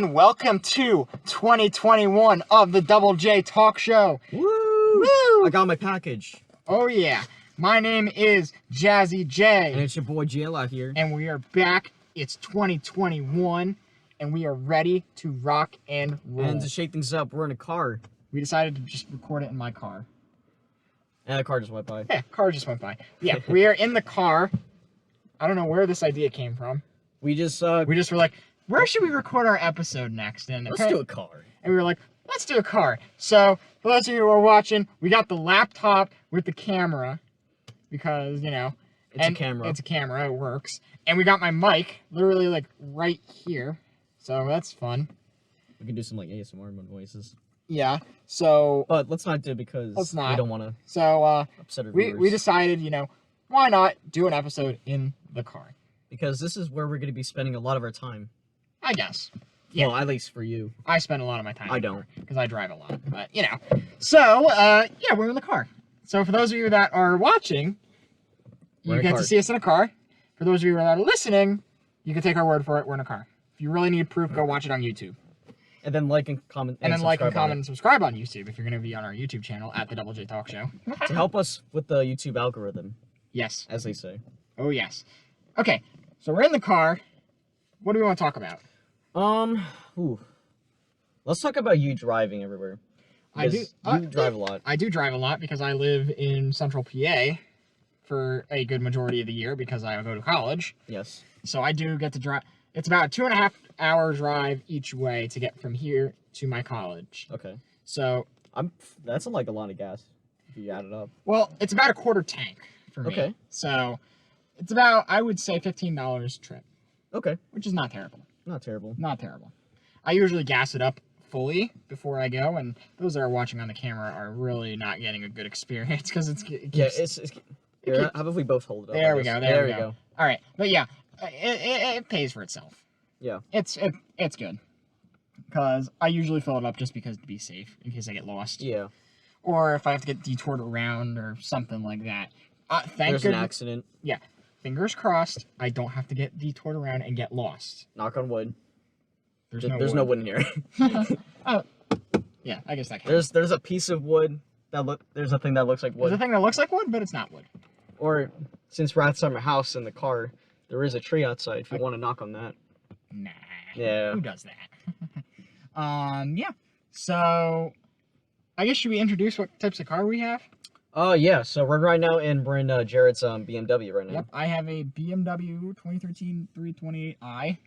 and welcome to 2021 of the Double J Talk Show. Woo! Woo! I got my package. Oh yeah. My name is Jazzy J. And it's your boy JLau here. And we are back. It's 2021, and we are ready to rock and roll. And to shake things up, we're in a car. We decided to just record it in my car. And the car just went by. Yeah, car just went by. Yeah, we are in the car. I don't know where this idea came from. We just were like, where should we record our episode next? And let's do a car. And we were like, let's do a car. So, for those of you who are watching, we got the laptop with the camera. Because, you know. It's a camera. It's a camera. It works. And we got my mic literally, like, right here. So, that's fun. We can do some, like, ASMR noises. Yeah. So. But let's not do it because we don't want to upset our viewers. We decided, you know, why not do an episode in the car? Because this is where we're going to be spending a lot of our time. I guess. Yeah. Well, at least for you. I spend a lot of my time. I don't. Because I drive a lot. But, you know. So, yeah, we're in the car. So, for those of you that are watching, you get to see us in a car. For those of you that are listening, you can take our word for it. We're in a car. If you really need proof, go watch it on YouTube. And then like and comment and subscribe on YouTube if you're going to be on our YouTube channel at the Double J Talk Show. To help us with the YouTube algorithm. Yes. As they say. Oh, yes. Okay, so we're in the car. What do we want to talk about? Let's talk about you driving everywhere. You drive a lot. I do drive a lot because I live in central PA for a good majority of the year because I go to college. Yes. So I do get to drive. It's about a 2.5 hour drive each way to get from here to my college. Okay. So that's like a lot of gas if you add it up. Well, it's about a quarter tank for me. Okay. So it's about, I would say, $15 a trip. Okay. Which is not terrible. Not terrible. Not terrible. I usually gas it up fully before I go, and those that are watching on the camera are really not getting a good experience because Here, how about we both hold it up? There we go. There we go. All right, but yeah, it pays for itself. Yeah. It's good because I usually fill it up just because to be safe in case I get lost. Yeah. Or if I have to get detoured around or something like that. There's an accident. Yeah. Fingers crossed, I don't have to get detoured around and get lost. Knock on wood. There's no wood in here. Oh, yeah, I guess that counts. There's a piece of wood there's a thing that looks like wood. There's a thing that looks like wood, but it's not wood. Or since we're outside my house in the car, there is a tree outside if you want to knock on that. Nah. Yeah. Who does that? Yeah. So, I guess should we introduce what types of car we have? Yeah. So we're right now we're in Jared's BMW right now. Yep. I have a BMW 2013 328i.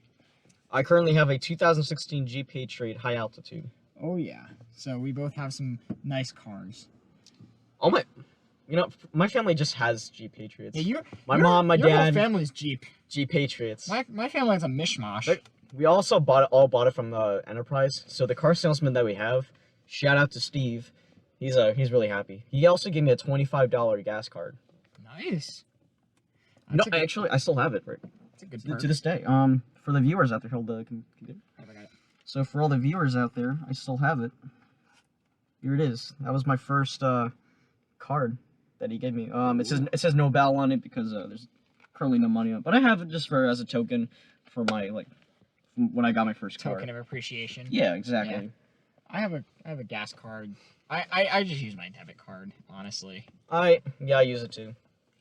I currently have a 2016 Jeep Patriot high altitude. Oh yeah. So we both have some nice cars. My family just has Jeep Patriots. Yeah, my mom, my dad. Your whole family's Jeep Patriots. My family has a mishmash. But we also bought it from the Enterprise. So the car salesman that we have, shout out to Steve. He's really happy. He also gave me a $25 gas card. Nice. Actually, I still have it, right? That's a good perk. To this day. For the viewers out there, can you I got it. So for all the viewers out there, I still have it. Here it is. That was my first card that he gave me. It says no bal on it because there's currently no money on it. But I have it just as a token for my when I got my first car. Token of appreciation. Yeah, exactly. Yeah. I have a gas card. I just use my debit card, honestly. I use it too.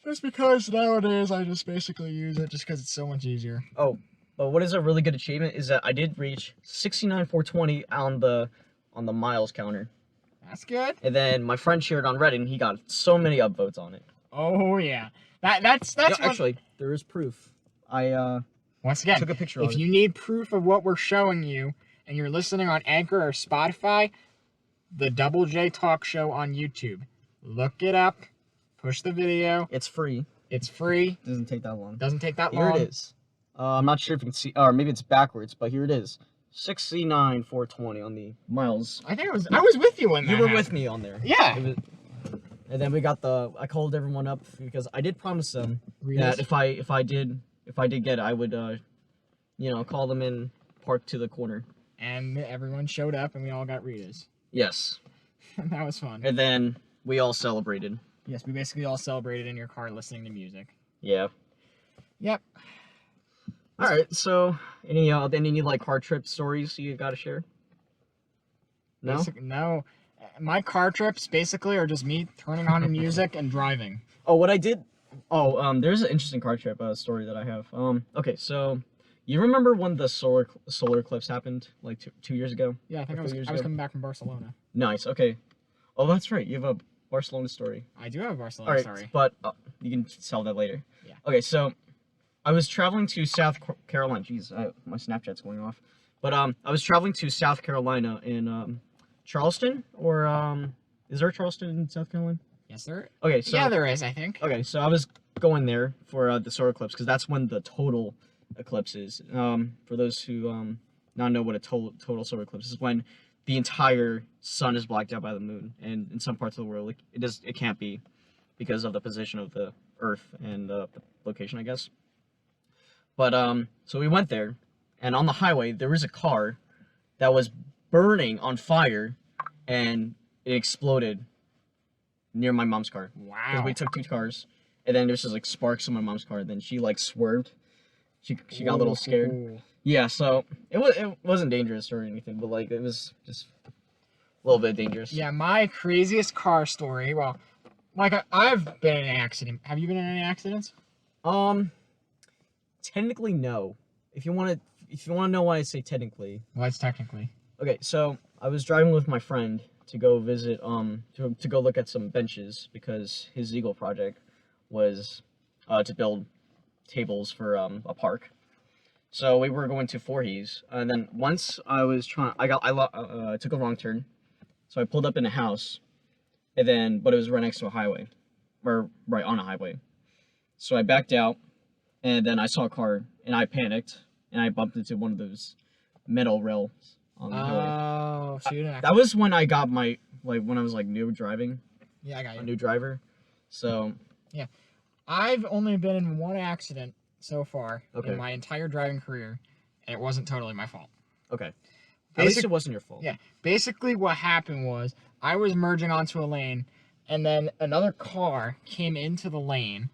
Just because nowadays I just basically use it just because it's so much easier. Oh, but what is a really good achievement is that I did reach 69,420 on the miles counter. That's good. And then my friend shared on Reddit and he got so many upvotes on it. Oh yeah. That's actually there is proof. I once again took a picture of it. If you need proof of what we're showing you and you're listening on Anchor or Spotify, the Double J Talk Show on YouTube. Look it up. Push the video. It's free. It's free. Doesn't take that long. Doesn't take that long. Here it is. I'm not sure if you can see, or maybe it's backwards, but here it is. 69,420 on the miles. I think I was with you when that You were with me on there. Yeah. And then we got I called everyone up because I did promise them that if I did get it, I would call them in, park to the corner. And everyone showed up and we all got Ritas. Yes. That was fun. And then we all celebrated. Yes, we basically all celebrated in your car listening to music. Yeah. Yep. All right. So any like car trip stories you got to share? No. No. My car trips basically are just me turning on music and driving. Oh, what I did. Oh, there's an interesting car trip story that I have. Okay, so you remember when the solar eclipse happened like 2 years ago? Yeah, I think Or 3 years I was ago? coming back from Barcelona. Nice. Okay. Oh, that's right. You have a Barcelona story. I do have a Barcelona All right, story. but you can tell that later. Yeah. Okay, so I was traveling to South Carolina. Jeez, my Snapchat's going off. But I was traveling to South Carolina in Charleston, or is there a Charleston in South Carolina? Yes, there. Okay, so yeah, there is. I think. okay, so I was going there for the solar eclipse because that's when the total eclipse is. For those who not know what a total solar eclipse is, when the entire sun is blacked out by the moon, and in some parts of the world it can't be because of the position of the Earth and the location, I guess. But so we went there, and on the highway there was a car that was burning on fire, and it exploded near my mom's car. Wow. Because we took two cars, and then there's just like sparks in my mom's car. And then she like swerved. She got a little scared. Ooh. Yeah, so it wasn't dangerous or anything, but like it was just a little bit dangerous. Yeah, my craziest car story. Well, like I've been in an accident. Have you been in any accidents? Technically no. If you want to know why I say technically. Well, it's technically. Okay, so I was driving with my friend to go visit to go look at some benches because his Eagle project was to build tables for a park. So we were going to Voorhees, and then once I took a wrong turn, so I pulled up in a house, and then but it was right next to a highway, or right on a highway. So I backed out, and then I saw a car, and I panicked, and I bumped into one of those metal rails on the highway. Oh, so you didn't. That was when I got my when I was like new driving. Yeah, I got you. A new driver, so. Yeah, I've only been in one accident so far Okay. in my entire driving career, and it wasn't totally my fault. Okay. At least it wasn't your fault. Yeah. Basically, what happened was I was merging onto a lane, and then another car came into the lane,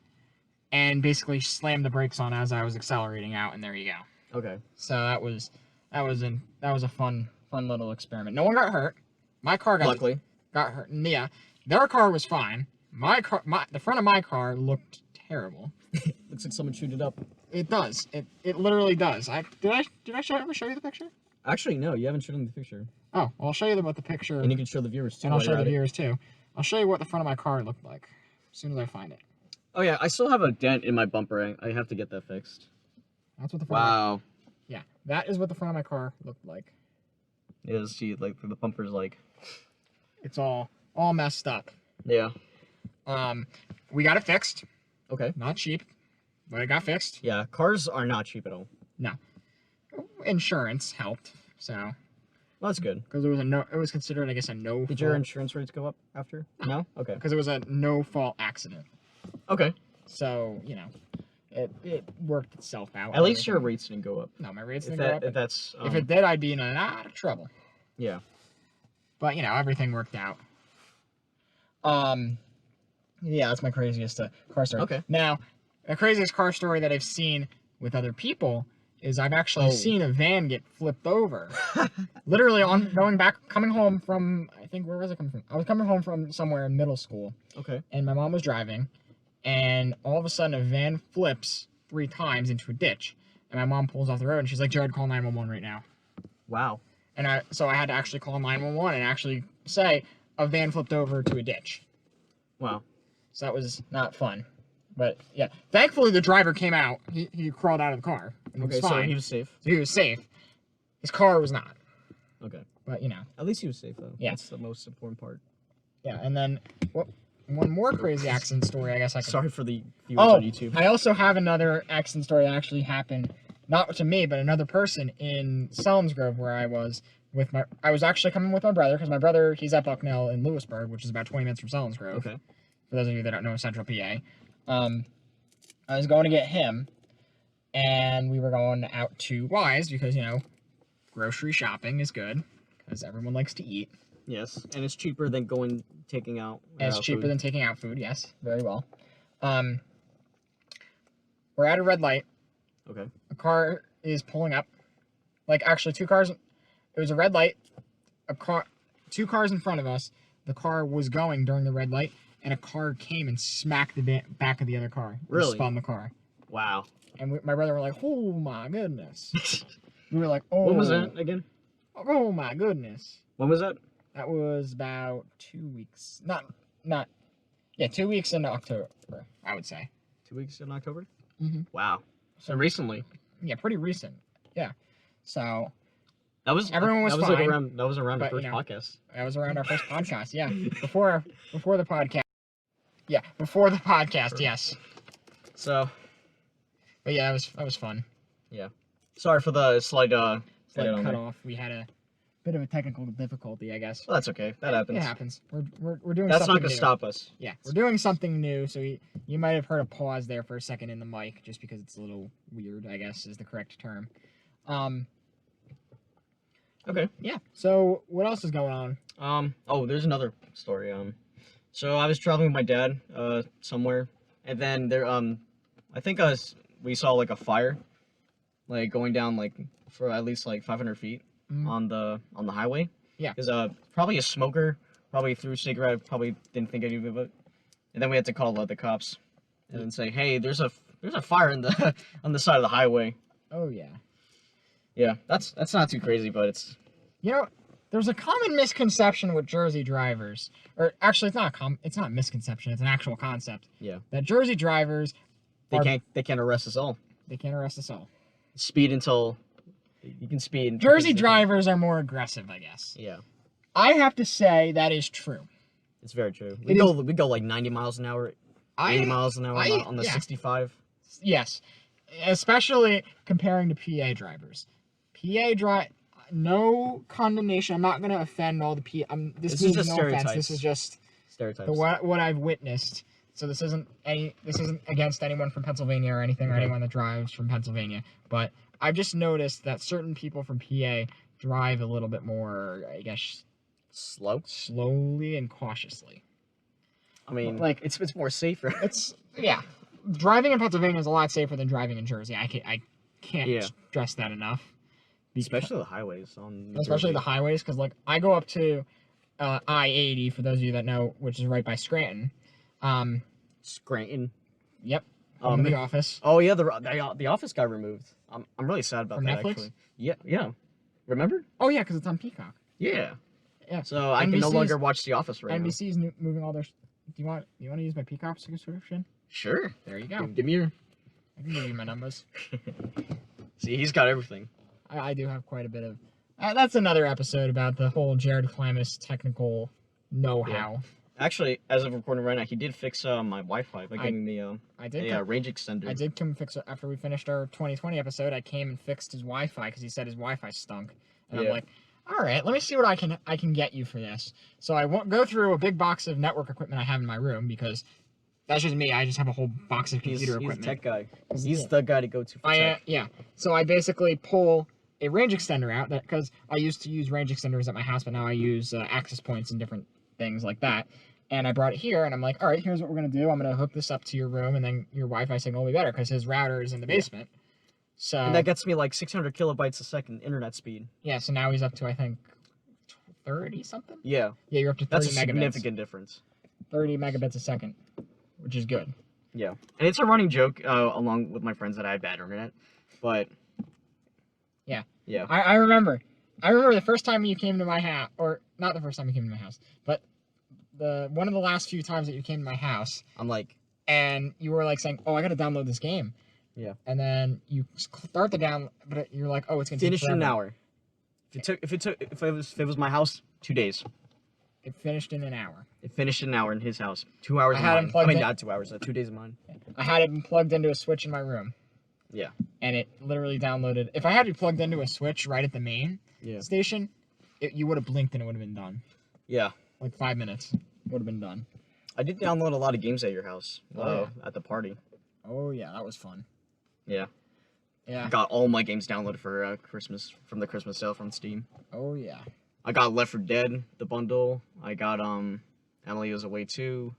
and basically slammed the brakes on as I was accelerating out, and there you go. Okay. So that was a fun little experiment. No one got hurt. My car got hurt. Yeah, their car was fine. The front of my car looked terrible. Looks like someone chewed it up. It does. It literally does. Did I ever show you the picture? Actually, no, you haven't shown them the picture. Oh, well, I'll show you about the picture. And you can show the viewers too. And I'll show the viewers too. I'll show you what the front of my car looked like as soon as I find it. Oh yeah, I still have a dent in my bumper. I have to get that fixed. That's what the front. Wow. Yeah, that is what the front of my car looked like. Yeah, see, like the bumper's like. It's all messed up. Yeah. We got it fixed. Okay. Not cheap, but it got fixed. Yeah, cars are not cheap at all. No. Insurance helped, so. Well, that's good. Because it was considered, I guess, a no. Did your insurance rates go up after? No. Okay. Because it was a no-fault accident. Okay. So it worked itself out. At least your rates didn't go up. No, my rates didn't go up. If it did, I'd be in a lot of trouble. Yeah. But everything worked out. Yeah, that's my craziest car story. Okay. Now, the craziest car story that I've seen with other people is I've actually seen a van get flipped over. Literally coming home from, I think, where was I coming from? I was coming home from somewhere in middle school. Okay. And my mom was driving, and all of a sudden a van flips 3 times into a ditch. And my mom pulls off the road, and she's like, Jared, call 911 right now. Wow. And so I had to actually call 911 and actually say a van flipped over to a ditch. Wow. So that was not fun. But yeah, thankfully the driver came out. He crawled out of the car. And Okay, it was fine. so he was safe. So he was safe. His car was not. Okay. But At least he was safe though. Yeah. That's the most important part. Yeah, and then one more crazy accident story, I guess I could. Sorry for the viewers on YouTube. I also have another accident story that actually happened, not to me, but another person in Selmsgrove where I was actually coming with my brother, because my brother, he's at Bucknell in Lewisburg, which is about 20 minutes from Selmsgrove. Okay. For those of you that don't know Central PA. I was going to get him, and we were going out to Wise because, grocery shopping is good because everyone likes to eat. Yes, and it's cheaper than taking out. And it's cheaper than taking out food. Yes, very well. We're at a red light. Okay. A car is pulling up. Like, actually, two cars. It was a red light. Two cars in front of us. The car was going during the red light, and a car came and smacked the back of the other car. Really? Spun the car. Wow. And my brother were like, "Oh my goodness." We were like, "Oh." When was that again? Oh my goodness. When was that? That was about 2 weeks. Yeah, 2 weeks into October, I would say. 2 weeks in October? Mm-hmm. Wow. So recently. Yeah, pretty recent. Yeah. So That was everyone was that was fine. Like around that was around but, the first podcast. That was around our first podcast. Yeah. Before the podcast. Yeah, before the podcast. Yes. So. But yeah, that was fun. Yeah. Sorry for the slight Cut off. We had a bit of a technical difficulty, I guess. Well, that's okay. That happens. It happens. We're doing. That's something not gonna new. stop us. Yeah, we're doing something new, so you might have heard a pause there for a second in the mic, just because it's a little weird, I guess is the correct term. Okay. Yeah. So what else is going on? Oh, there's another story. So I was traveling with my dad, somewhere, and then there, I think we saw like a fire, like going down like for at least like 500 feet on the highway. Yeah. Because probably a smoker, probably threw a cigarette, probably didn't think anything of it, and then we had to call the cops, and then say, hey, there's a fire in the on the side of the highway. Oh yeah. Yeah, that's not too crazy, but it's. You know, there's a common misconception with Jersey drivers, or actually, it's not a misconception. It's an actual concept. Yeah. That Jersey drivers. They can't arrest us all. They can't arrest us all. Speed until you can speed. Jersey drivers are more aggressive, I guess. Yeah. I have to say that is true. It's very true. We go like 90 miles an hour, 80 miles an hour on the 65. Yes, especially comparing to PA drivers. No condemnation. I'm not going to offend all the PA. This is just no offense. This is just stereotypes. What I've witnessed. So this isn't against anyone from Pennsylvania or anything, or anyone that drives from Pennsylvania. But I've just noticed that certain people from PA drive a little bit more, I guess, slowly and cautiously. I mean, like it's more safer. Yeah. Driving in Pennsylvania is a lot safer than driving in Jersey. I can't stress that enough. Especially the highways especially the highways, because like I go up to I-80 for those of you that know, which is right by Scranton. Scranton. Yep. The Office. Oh yeah, the Office got removed. I'm really sad about from that. Netflix? Actually. Yeah. Remember? Oh yeah, because it's on Peacock. Yeah. Yeah. So I can no longer watch The Office right NBC's moving all their. Do you want to use my Peacock subscription? Sure. There you go. Give me your. I can give you my numbers. See, he's got everything. I do have quite a bit of. That's another episode about the whole Jared Klamis technical know-how. Yeah. Actually, as of recording right now, he did fix my Wi-Fi by getting me a range extender. I did come fix it after we finished our 2020 episode. I came and fixed his Wi-Fi because he said his Wi-Fi stunk, and I'm like, all right, let me see what I can get you for this. So I won't go through a big box of network equipment I have in my room because that's just me. I just have a whole box of computer equipment. He's a tech guy. He's the guy to go to for tech. Yeah. So I basically pull a range extender out because I used to use range extenders at my house, but now I use access points and different things like that. And I brought it here, and I'm like, all right, here's what we're going to do. I'm going to hook this up to your room, and then your Wi-Fi signal will be better because his router is in the basement. So and that gets me like 600 kilobytes a second internet speed. Yeah, so now he's up to, I think, 30-something? Yeah. Yeah, you're up to 30 megabits. That's a significant difference. 30 megabits a second, which is good. Yeah. And it's a running joke along with my friends that I have bad internet, but... Yeah. Yeah. I remember the first time you came to my house, or not the first time you came to my house, but one of the last few times that you came to my house. I'm like, and you were like saying, "Oh, I got to download this game." Yeah. And then you start the download, but you're like, "Oh, it's gonna finish in an hour." If it was my house, 2 days. It finished in an hour. It finished in an hour in his house. 2 hours. Not 2 hours. 2 days of mine. I had it plugged into a switch in my room. Yeah. And it literally downloaded. If I had it plugged into a switch right at the main station, you would have blinked and it would have been done. Yeah. Like 5 minutes would have been done. I did download a lot of games at your house. At the party. Oh yeah, that was fun. Yeah. Yeah. I got all my games downloaded for Christmas from the Christmas sale from Steam. Oh yeah. I got Left 4 Dead, the bundle. I got Emily Was Away 2.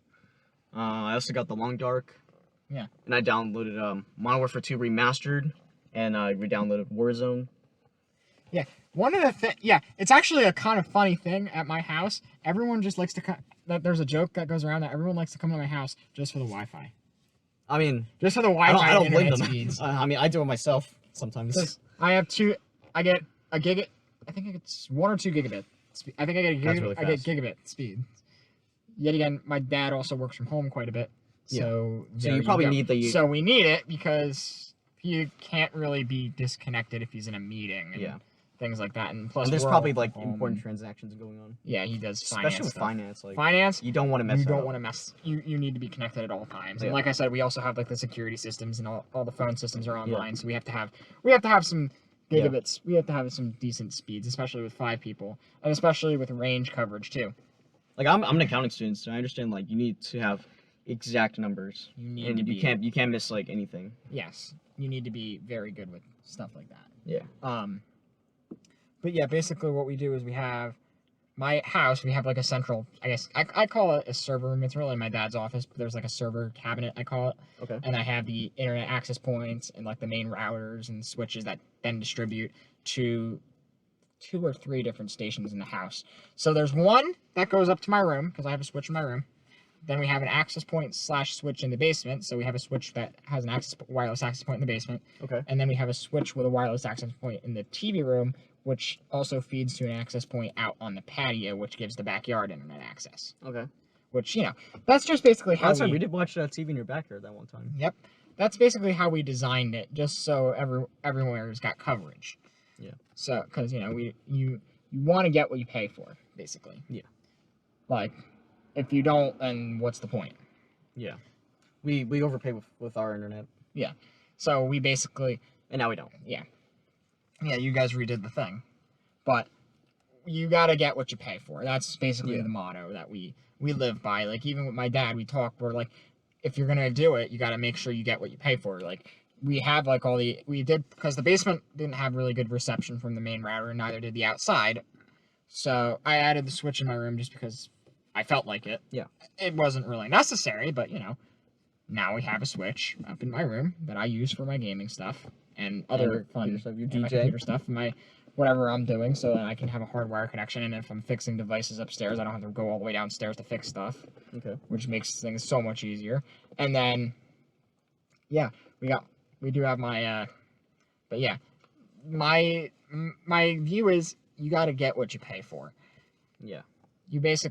I also got The Long Dark. Yeah. And I downloaded Modern Warfare 2 Remastered and we downloaded Warzone. Yeah, one of the it's actually a kind of funny thing at my house. Everyone just likes to there's a joke that goes around that everyone likes to come to my house just for the Wi-Fi. I mean, just for the Wi-Fi. I don't blame them. Speeds. I mean, I do it myself sometimes. I have I get a gig. I think it's 1 or 2 gigabit. I think I get I get gigabit speed. Yet again, my dad also works from home quite a bit. So you probably need the. So we need it because he can't really be disconnected if he's in a meeting. And things like that, and plus there's probably like important transactions going on. Yeah, he does especially with finance. Like finance, you don't want to mess. You don't want to mess. You need to be connected at all times. And like I said, we also have like the security systems and all the phone systems are online, so we have to have some gigabits. We have to have some decent speeds, especially with 5 people, and especially with range coverage too. Like I'm an accounting student, so I understand like you need to have exact numbers. You can't miss like anything. Yes, you need to be very good with stuff like that. Yeah. But yeah, basically what we do is we have my house, we have like a central, I guess, I call it a server room. It's really my dad's office, but there's like a server cabinet, I call it. Okay. And I have the internet access points and like the main routers and switches that then distribute to 2 or 3 different stations in the house. So there's one that goes up to my room, because I have a switch in my room. Then we have an access point / switch in the basement. So we have a switch that has an wireless access point in the basement. Okay. And then we have a switch with a wireless access point in the TV room, which also feeds to an access point out on the patio, which gives the backyard internet access. Okay. Which, that's just basically how we did watch TV in your backyard that one time. Yep. That's basically how we designed it, just so everywhere's got coverage. Yeah. So, because, you want to get what you pay for, basically. Yeah. Like, if you don't, then what's the point? Yeah. We overpay with our internet. Yeah. So we basically... And now we don't. Yeah. Yeah, you guys redid the thing. But you gotta get what you pay for. That's basically the motto that we live by. Like, even with my dad, we're like, if you're gonna do it, you gotta make sure you get what you pay for. Like, we have like because the basement didn't have really good reception from the main router, and neither did the outside. So I added the switch in my room just because I felt like it. Yeah. It wasn't really necessary, but now we have a switch up in my room that I use for my gaming stuff and other fun stuff, your and my computer stuff, and my whatever I'm doing, so that I can have a hardwire connection. And if I'm fixing devices upstairs, I don't have to go all the way downstairs to fix stuff. Okay. Which makes things so much easier. And then, we do have my, but yeah, my view is you got to get what you pay for. Yeah. You have to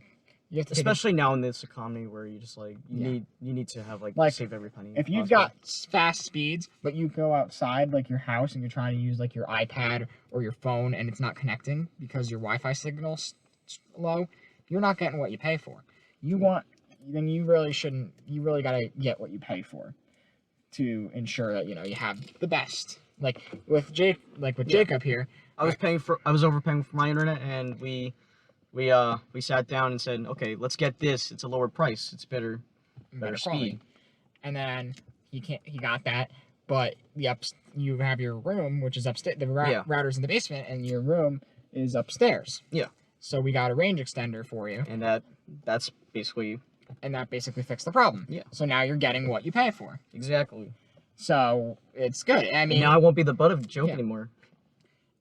especially now in this economy where you just like you need to have like save every penny. If you've got fast speeds, but you go outside like your house and you're trying to use like your iPad or your phone and it's not connecting because your Wi-Fi signal's low, you're not getting what you pay for. You really got to get what you pay for to ensure that you have the best. Like with Jacob here, I was overpaying for my internet, and we sat down and said, okay, let's get this. It's a lower price. It's better speed. And then he got that, but you have your room, which is upstairs. The router's in the basement, and your room is upstairs. Yeah. So we got a range extender for you. And that's basically. And that basically fixed the problem. Yeah. So now you're getting what you pay for. Exactly. So it's good. I mean, now I won't be the butt of the joke anymore.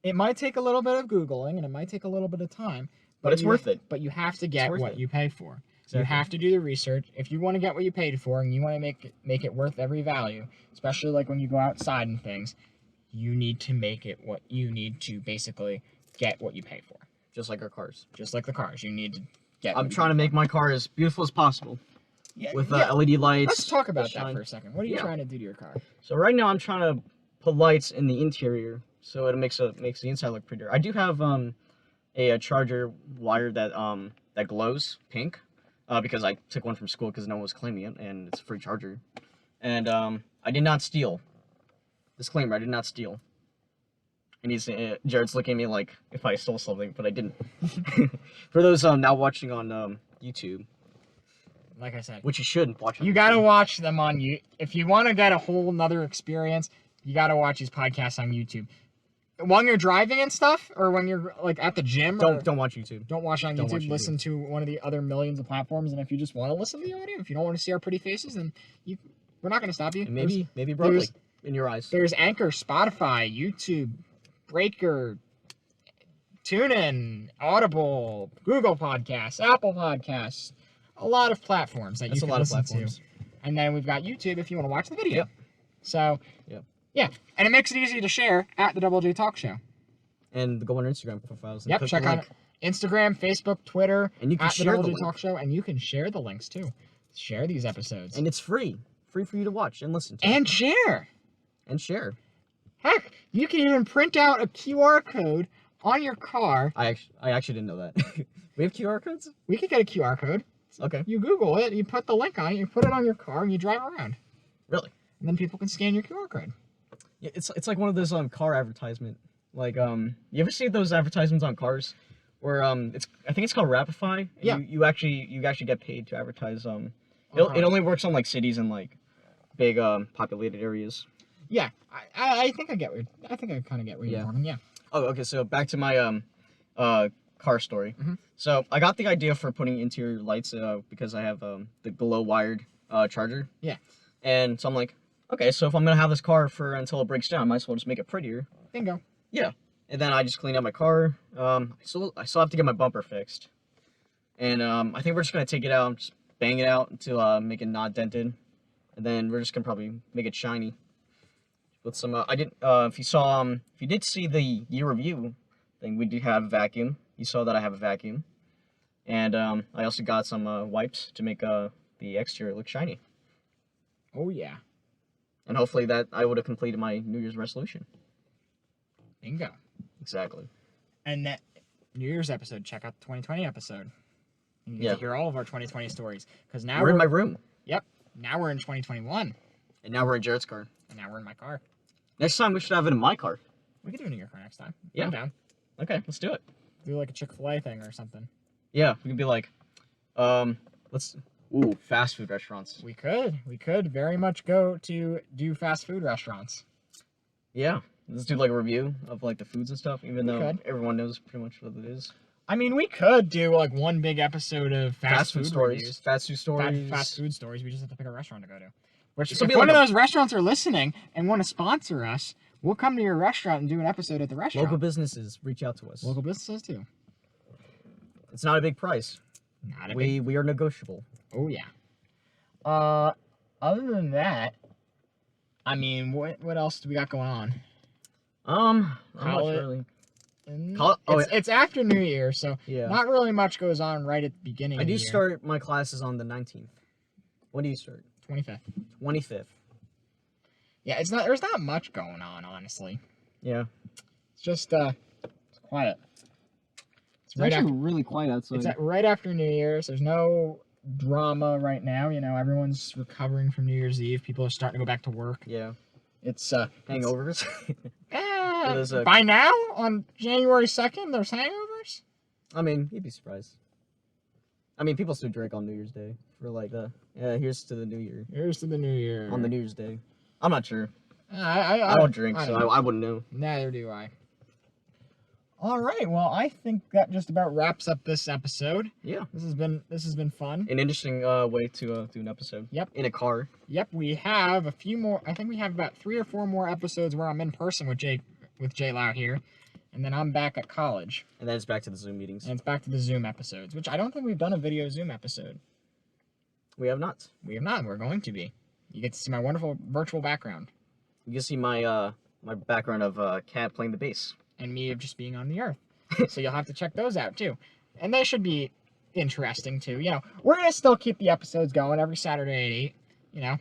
It might take a little bit of Googling, and it might take a little bit of time. But it's worth it. But you have to get what you pay for. Exactly. You have to do the research. If you want to get what you paid for, and you want to make it worth every value, especially like when you go outside and things, you need to make it what you need to basically get what you pay for. Just like our cars. Just like the cars. You need to get. I'm trying to make my car as beautiful as possible. Yeah. With LED lights. Let's talk about that for a second. What are you trying to do to your car? So right now I'm trying to put lights in the interior, so it makes the inside look prettier. I do have a charger wire that glows pink, because I took one from school because no one was claiming it, and it's a free charger. And I did not steal. Disclaimer: I did not steal. And Jared's looking at me like if I stole something, but I didn't. For those now watching on YouTube, like I said, which you should watch. You gotta watch them on you. If you want to get a whole nother experience, you gotta watch these podcasts on YouTube. When you're driving and stuff, or when you're like at the gym, don't watch YouTube. Don't watch on YouTube. Listen to one of the other millions of platforms, and if you just want to listen to the audio, if you don't want to see our pretty faces, then we're not going to stop you. And maybe broadly. in your eyes. There's Anchor, Spotify, YouTube, Breaker, TuneIn, Audible, Google Podcasts, Apple Podcasts, a lot of platforms that you can listen to. And then we've got YouTube if you want to watch the video. Yep. So, yeah. And it makes it easy to share at the Double J Talk Show. And go on our Instagram profiles. And yep, check out Instagram, Facebook, Twitter, and you can at share the Double J Talk Show, and you can share the links too. Share these episodes. And it's free. Free for you to watch and listen to. And share. And share. Heck, you can even print out a QR code on your car. I actually didn't know that. We have QR codes? We could get a QR code. Okay. You Google it, you put the link on it, you put it on your car, and you drive around. Really? And then people can scan your QR code. Yeah, it's like one of those car advertisement. Like you ever see those advertisements on cars, where I think it's called Rapify. Yeah. You actually get paid to advertise. It only works on like cities and like big populated areas. Yeah, I think I get where I kind of get where you're going. Yeah. Oh, okay. So back to my car story. Mm-hmm. So I got the idea for putting interior lights because I have the glow wired charger. Yeah. And so I'm like, okay, so if I'm gonna have this car until it breaks down, I might as well just make it prettier. Bingo. Yeah. And then I just cleaned out my car. I still have to get my bumper fixed. And I think we're just gonna take it out, just bang it out until make it not dented, and then we're just gonna probably make it shiny. With some, if you did see the year review thing, we did have a vacuum. You saw that I have a vacuum, and I also got some wipes to make the exterior look shiny. Oh yeah. And hopefully that I would have completed my New Year's resolution. Bingo. Exactly. And that New Year's episode, check out the 2020 episode. You get to hear all of our 2020 stories. Because now we're in my room. Yep. Now we're in 2021. And now we're in Jared's car. And now we're in my car. Next time we should have it in my car. We could do it in your car next time. Yeah. I'm down. Okay, let's do it. Do like a Chick-fil-A thing or something. Yeah, we could be like, fast food restaurants. We could very much go to do fast food restaurants. Yeah, let's do like a review of like the foods and stuff, even though everyone knows pretty much what it is. I mean, we could do like one big episode of fast food stories. Reviews. Fast food stories. Fast food stories. We just have to pick a restaurant to go to. Which, if one of those restaurants are listening and want to sponsor us, we'll come to your restaurant and do an episode at the restaurant. Local businesses, reach out to us. Local businesses too. It's not a big price. We are negotiable. Oh yeah. Other than that, I mean, what else do we got going on? I'm not really. It's after New Year, so yeah. Not really much goes on right at the beginning. I do start my classes on the 19th. When do you start? 25th. 25th. Yeah, there's not much going on, honestly. Yeah. It's just it's quiet. It's actually really quiet outside. It's right after New Year's. There's no drama right now. You know, everyone's recovering from New Year's Eve. People are starting to go back to work. Yeah. It's hangovers. By now, on January 2nd, there's hangovers? I mean, you'd be surprised. I mean, people still drink on New Year's Day for like here's to the New Year. Here's to the New Year. On the New Year's Day. I'm not sure. I don't drink, so I wouldn't know. Neither do I. All right, well, I think that just about wraps up this episode. Yeah. This has been fun. An interesting way to do an episode. Yep. In a car. Yep, we have a few more. I think we have about 3 or 4 more episodes where I'm in person with JLau here, and then I'm back at college. And then it's back to the Zoom meetings. And it's back to the Zoom episodes, which I don't think we've done a video Zoom episode. We have not. We have not. We're going to be. You get to see my wonderful virtual background. You can see my my background of Cat playing the bass. And me of just being on the earth. So you'll have to check those out too. And they should be interesting too. You know, we're gonna still keep the episodes going every Saturday at 8, you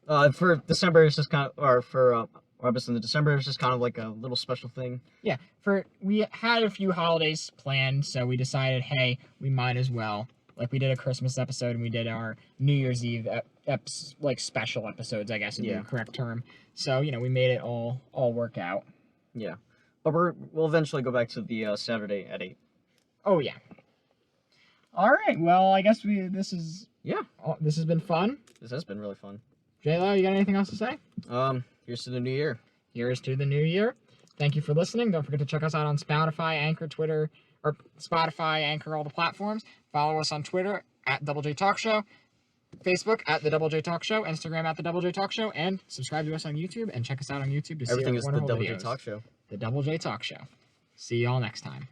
know. For December it's just kind of, or for our episode in December it's just kind of like a little special thing. Yeah. We had a few holidays planned, so we decided, hey, we might as well. Like we did a Christmas episode and we did our New Year's Eve like special episodes, I guess would be the correct term. So, you know, we made it all work out. Yeah. But we'll eventually go back to the Saturday at 8. Oh, yeah. All right. Well, I guess this has been fun. This has been really fun. JLau, you got anything else to say? Here's to the new year. Here's to the new year. Thank you for listening. Don't forget to check us out on Spotify, Anchor, Twitter, or Spotify, Anchor, all the platforms. Follow us on Twitter at Double J Talk Show. Facebook at the Double J Talk Show, Instagram at the Double J Talk Show, and subscribe to us on YouTube and check us out on YouTube to see our Everything is the wonderful Double J videos. Talk Show. The Double J Talk Show. See y'all next time.